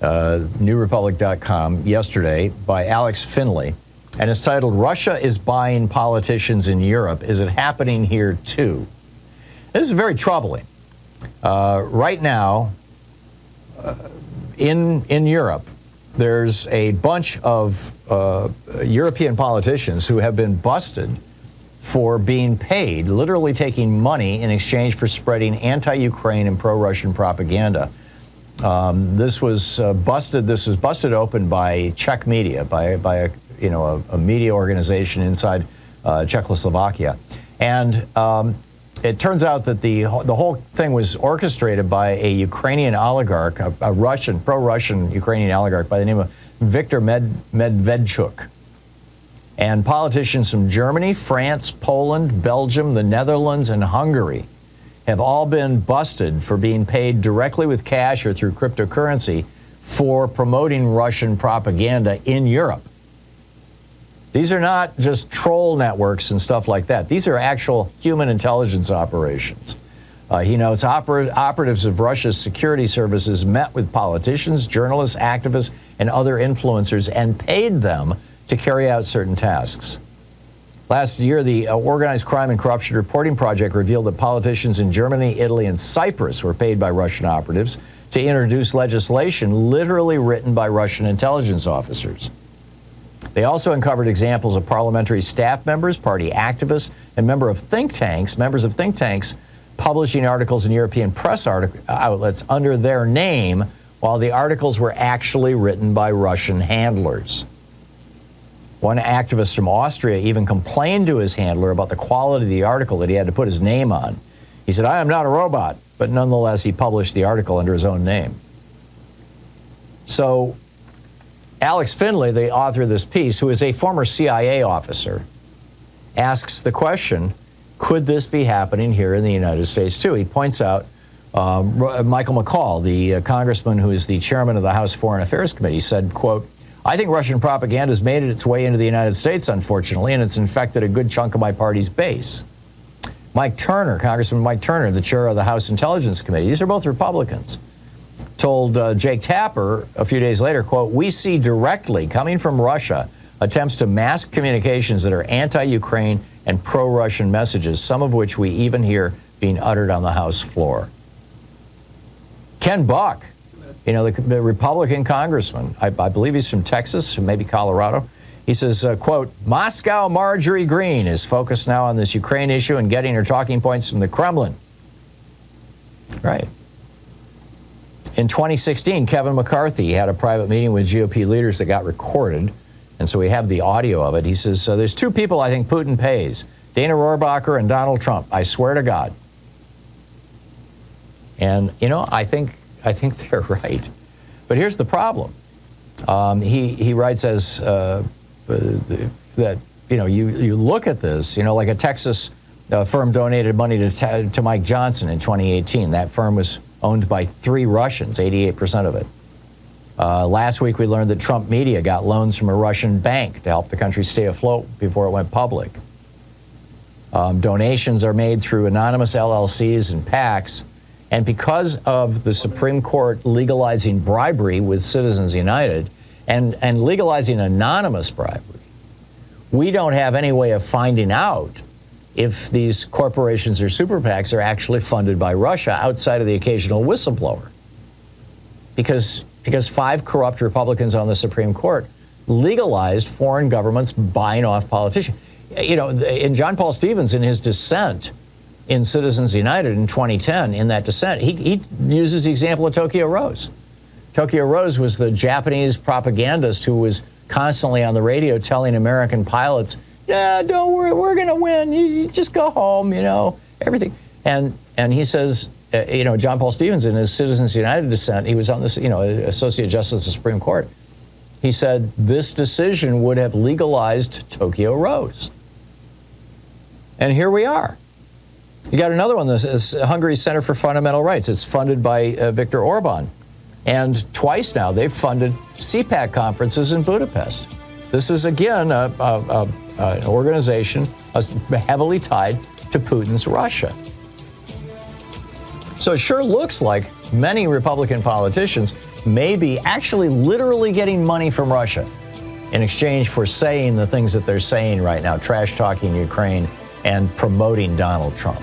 newrepublic.com, yesterday by Alex Finley, and it's titled, "Russia is Buying Politicians in Europe. Is it happening here too?" This is very troubling. Right now, in Europe, there's a bunch of European politicians who have been busted for being paid, literally taking money in exchange for spreading anti-Ukraine and pro-Russian propaganda. This was busted open by Czech media, by a media organization inside Czechoslovakia, and it turns out that the whole thing was orchestrated by a Ukrainian oligarch, a pro-Russian Ukrainian oligarch by the name of Viktor Medvedchuk. And politicians from Germany, France, Poland, Belgium, the Netherlands, and Hungary have all been busted for being paid directly with cash or through cryptocurrency for promoting Russian propaganda in Europe. These are not just troll networks and stuff like that. These are actual human intelligence operations. He notes operatives of Russia's security services met with politicians, journalists, activists, and other influencers and paid them to carry out certain tasks. Last year, the Organized Crime and Corruption Reporting Project revealed that politicians in Germany, Italy, and Cyprus were paid by Russian operatives to introduce legislation literally written by Russian intelligence officers. They also uncovered examples of parliamentary staff members, party activists, and members of think tanks publishing articles in European press outlets under their name, while the articles were actually written by Russian handlers. One activist from Austria even complained to his handler about the quality of the article that he had to put his name on. He said, "I am not a robot," but nonetheless he published the article under his own name. So Alex Finley, the author of this piece, who is a former CIA officer, asks the question, could this be happening here in the United States too? He points out Michael McCaul, the congressman who is the chairman of the House Foreign Affairs Committee, said, quote, "I think Russian propaganda has made its way into the United States, unfortunately, and it's infected a good chunk of my party's base." Mike Turner, Congressman Mike Turner, the chair of the House Intelligence Committee, these are both Republicans, told Jake Tapper a few days later, quote, "We see directly coming from Russia attempts to mask communications that are anti-Ukraine and pro-Russian messages, some of which we even hear being uttered on the House floor." Ken Buck, the Republican congressman, I believe he's from Texas, maybe Colorado, he says, quote, "Moscow Marjorie Greene is focused now on this Ukraine issue and getting her talking points from the Kremlin." Right. In 2016, Kevin McCarthy had a private meeting with GOP leaders that got recorded, and so we have the audio of it. He says, "There's two people I think Putin pays, Dana Rohrabacher and Donald Trump. I swear to God." And, I think they're right. But here's the problem. He writes that, you look at this, like a Texas firm donated money to Mike Johnson in 2018. That firm was owned by 3 Russians, 88% of it. Last week we learned that Trump media got loans from a Russian bank to help the country stay afloat before it went public. Donations are made through anonymous LLCs and PACs, and because of the Supreme Court legalizing bribery with Citizens United and legalizing anonymous bribery, we don't have any way of finding out if these corporations or super PACs are actually funded by Russia outside of the occasional whistleblower. Because 5 corrupt Republicans on the Supreme Court legalized foreign governments buying off politicians. In John Paul Stevens, in his dissent in Citizens United in 2010, in that dissent, he uses the example of Tokyo Rose. Tokyo Rose was the Japanese propagandist who was constantly on the radio telling American pilots, "Yeah, don't worry, we're going to win. You just go home, everything." And he says, John Paul Stevens, in his Citizens United dissent, he was on this, Associate Justice of the Supreme Court. He said this decision would have legalized Tokyo Rose. And here we are. You got another one, this is Hungary's Center for Fundamental Rights. It's funded by Viktor Orban. And twice now, they've funded CPAC conferences in Budapest. This is, again, an organization heavily tied to Putin's Russia. So it sure looks like many Republican politicians maybe actually literally getting money from Russia in exchange for saying the things that they're saying right now, trash talking Ukraine and promoting Donald Trump.